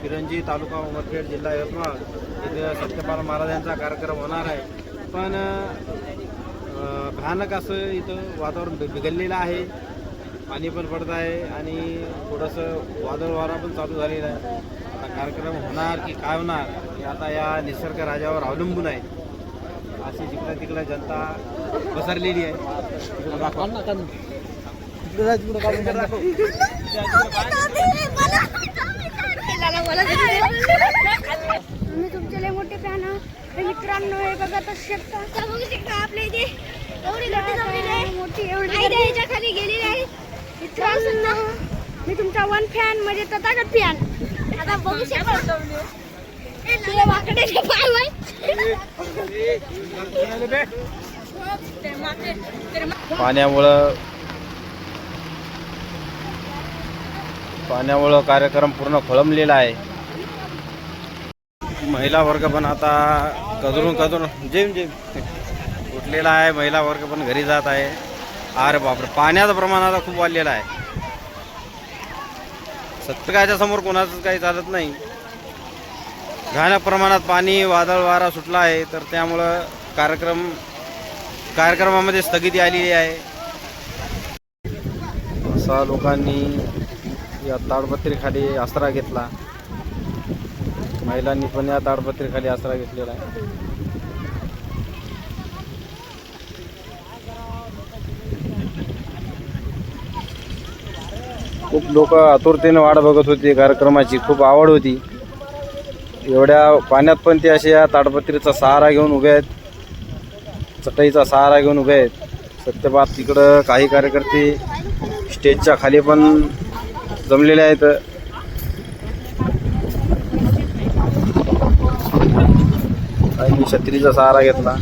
चिरंजी तालुका उमरखेड जिल्हा यवतमाळ इथे सत्यपाल महाराजांचा कार्यक्रम होणार आहे। पण भयानक असं इथं वातावरण बिघडलेलं आहे, पाणी पण पडत आहे आणि थोडंसं वादळ वारा पण चालू झालेला आहे। आता कार्यक्रम होणार की काय होणार हे आता या निसर्ग राजावर अवलंबून आहे। अशी जिकडं तिकडं जनता पसरलेली आहे। मी तुमचे लय मोठे फॅन आहे मित्रांनो, हे बघा तर शकता बघू शकता आपल्या इथे एवढी मोठी एवढी खाली गेलेली आहे। मित्रांनो मी तुमचा वन फॅन म्हणजे तथागत फॅन। आता बघू शकता ते वाकड्याचे पाय बाय पाण्यामुळं कार्यक्रम पूर्ण खोळंबलेला आहे। महिला वर्ग पण आता कदरून जेम उठलेला आहे। महिला वर्ग पण घरी जात आहे। अरे बापरे, पाण्याचं प्रमाण आता खूप वाढलेलं आहे। सत्काच्या समोर कोणाचंच काही चालत नाही। घाण्या प्रमाणात पाणी वादळ वारा सुटला आहे, तर त्यामुळं कार्यक्रमामध्ये स्थगिती आलेली आहे। असा लोकांनी या ताडपत्रीखाली आसरा घेतला, महिलांनी पण या ताडपत्रीखाली आसरा घेतलेला आहे। खूप लोक आतुरतेने वाट बघत होते, कार्यक्रमाची खूप आवड होती। एवढ्या पाण्यात पण ते असे या ताडपत्रीचा सहारा घेऊन उभे आहेत, चटईचा सहारा घेऊन उभे आहेत। सत्यपाल तिकडं काही कार्यकर्ते स्टेजच्या खाली पण जमलेले आहेत। आणि छत्रीचा सहारा घेतला।